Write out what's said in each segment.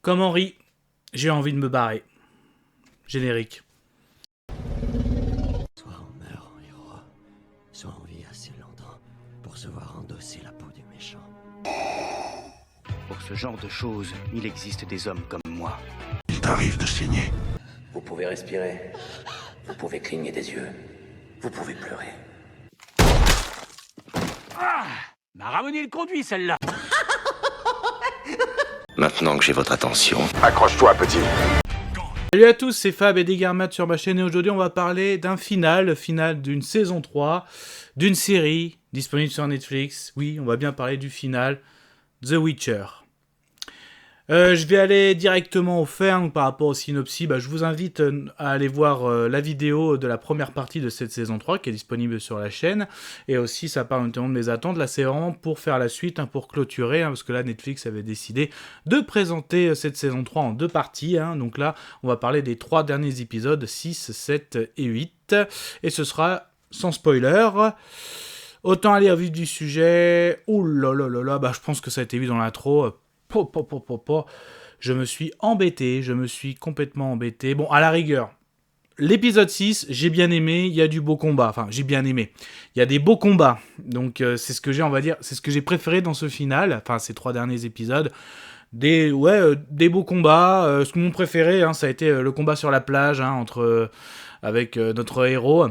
Comme Henri, j'ai envie de me barrer. Générique. Soit on meurt en héros, soit on vit assez longtemps pour se voir endosser la peau du méchant. Pour ce genre de choses, il existe des hommes comme moi. Il t'arrive de saigner. Vous pouvez respirer, vous pouvez cligner des yeux, vous pouvez pleurer. Ah, m'a ramené le conduit celle-là. Maintenant que j'ai votre attention. Accroche-toi, petit. Salut à tous, c'est Fab et Degarmat sur ma chaîne et aujourd'hui on va parler d'un final d'une saison 3, d'une série disponible sur Netflix. Oui, on va bien parler du final, The Witcher. Je vais aller directement au fait, par rapport au synopsis. Je vous invite à aller voir la vidéo de la première partie de cette saison 3 qui est disponible sur la chaîne. Et aussi, ça parle notamment de mes attentes. Là, c'est vraiment pour faire la suite, pour clôturer, parce que là, Netflix avait décidé de présenter cette saison 3 en deux parties. Donc là, on va parler des 3 derniers épisodes, 6, 7 et 8. Et ce sera sans spoiler. Autant aller au vif du sujet. Ouh là là là là, je pense que ça a été vu dans l'intro. Je me suis embêté, je me suis complètement embêté. Bon, à la rigueur, l'épisode 6, j'ai bien aimé, il y a du beau combat. Enfin, j'ai bien aimé. Il y a des beaux combats. Donc, c'est ce que j'ai, on va dire, c'est ce que j'ai préféré dans ce final. Enfin, ces 3 derniers épisodes. Des beaux combats. Ce que mon préféré, ça a été le combat sur la plage, avec notre héros.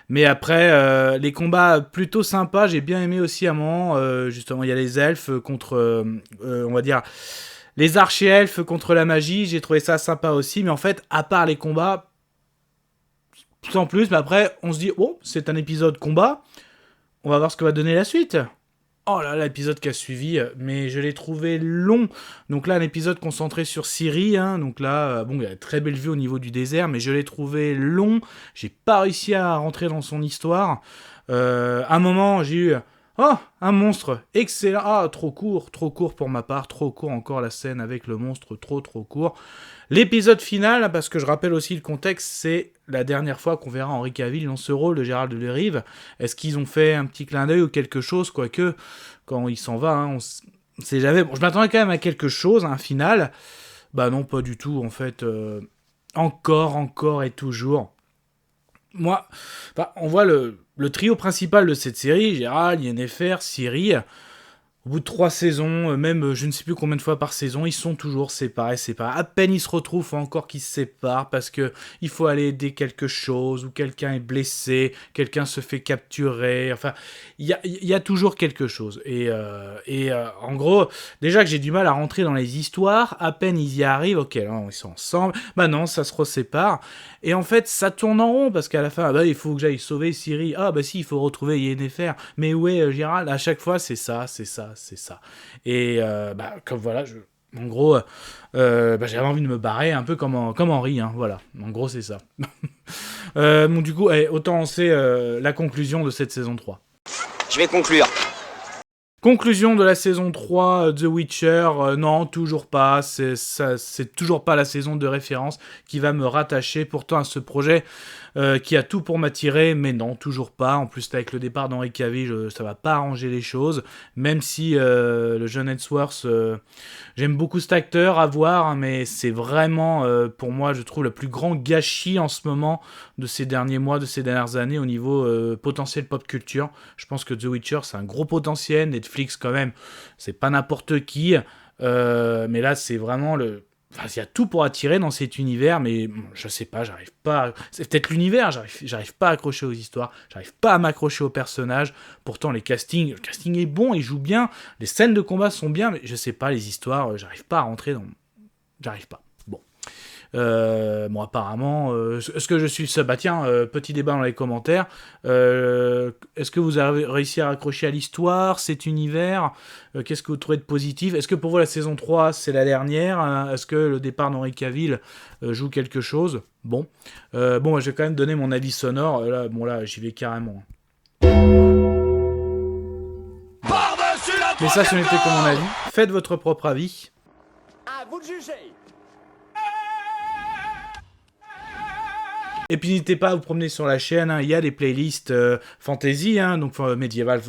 Mais après, les combats plutôt sympas, j'ai bien aimé aussi à un moment, justement, il y a les elfes contre, on va dire, les archi-elfes contre la magie, j'ai trouvé ça sympa aussi, mais en fait, à part les combats, sans plus, mais après, on se dit, oh, c'est un épisode combat, on va voir ce que va donner la suite. Oh là, l'épisode qui a suivi, mais je l'ai trouvé long. Donc là, un épisode concentré sur Ciri, donc là, il y a une très belle vue au niveau du désert, mais je l'ai trouvé long. J'ai pas réussi à rentrer dans son histoire. À un moment, j'ai eu, un monstre, excellent. Ah, trop court pour ma part, trop court encore la scène avec le monstre, trop court. L'épisode final, parce que je rappelle aussi le contexte, c'est la dernière fois qu'on verra Henry Cavill dans ce rôle de Gérald de Rive. Est-ce qu'ils ont fait un petit clin d'œil ou quelque chose, quoique, quand il s'en va, on sait jamais. Bon, je m'attendais quand même à quelque chose, un final. Non, pas du tout, en fait. Encore et toujours. Moi, on voit le trio principal de cette série, Gérald, Yennefer, Ciri. Au bout de 3 saisons, même je ne sais plus combien de fois par saison, ils sont toujours séparés. À peine ils se retrouvent, faut encore qu'ils se séparent parce que il faut aller aider quelque chose, ou quelqu'un est blessé, quelqu'un se fait capturer. Enfin, il y a toujours quelque chose. Et en gros, déjà que j'ai du mal à rentrer dans les histoires, à peine ils y arrivent, ok, là, ils sont ensemble, non, ça se resépare. Et en fait, ça tourne en rond parce qu'à la fin, il faut que j'aille sauver Ciri. Si, il faut retrouver Yennefer. Mais où est Gérald ? À chaque fois, c'est ça. Et comme voilà, en gros, j'avais envie de me barrer un peu comme Henri, voilà. En gros, c'est ça. Du coup, autant on sait la conclusion de cette saison 3. Je vais conclure. Conclusion de la saison 3, The Witcher, non, toujours pas, c'est toujours pas la saison de référence qui va me rattacher pourtant à ce projet qui a tout pour m'attirer, mais non, toujours pas. En plus, avec le départ d'Henry Cavill, ça va pas arranger les choses, même si le jeune Hemsworth, j'aime beaucoup cet acteur à voir, mais c'est vraiment, pour moi, je trouve le plus grand gâchis en ce moment de ces derniers mois, de ces dernières années au niveau potentiel pop culture. Je pense que The Witcher, c'est un gros potentiel. Netflix, quand même, c'est pas n'importe qui, mais là, c'est vraiment il y a tout pour attirer dans cet univers, mais je sais pas, j'arrive pas. C'est peut-être l'univers, j'arrive pas à accrocher aux histoires, j'arrive pas à m'accrocher aux personnages. Pourtant, le casting est bon, il joue bien, les scènes de combat sont bien, mais je sais pas, les histoires, j'arrive pas à rentrer dans. J'arrive pas. Apparemment, est-ce que je suis ça ? Petit débat dans les commentaires. Est-ce que vous avez réussi à raccrocher à l'histoire, cet univers ? Qu'est-ce que vous trouvez de positif ? Est-ce que pour vous la saison 3 c'est la dernière ? Est-ce que le départ d'Henry Cavill joue quelque chose ? Je vais quand même donner mon avis sonore. Là, j'y vais carrément. Mais ça, ce n'était que mon avis. Faites votre propre avis. À vous de juger. Et puis n'hésitez pas à vous promener sur la chaîne, hein, il y a des playlists fantasy, hein, donc médiéval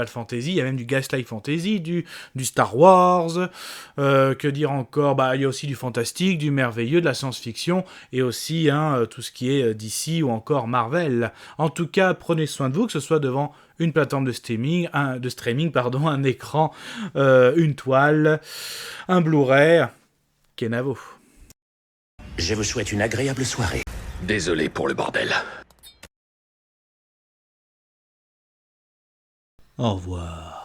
fantasy, il y a même du Gaslight fantasy, du Star Wars, que dire encore, il y a aussi du fantastique, du merveilleux, de la science-fiction, et aussi tout ce qui est DC ou encore Marvel. En tout cas, prenez soin de vous, que ce soit devant une plateforme de streaming, un écran, une toile, un Blu-ray, Kenavo. Je vous souhaite une agréable soirée. Désolé pour le bordel. Au revoir.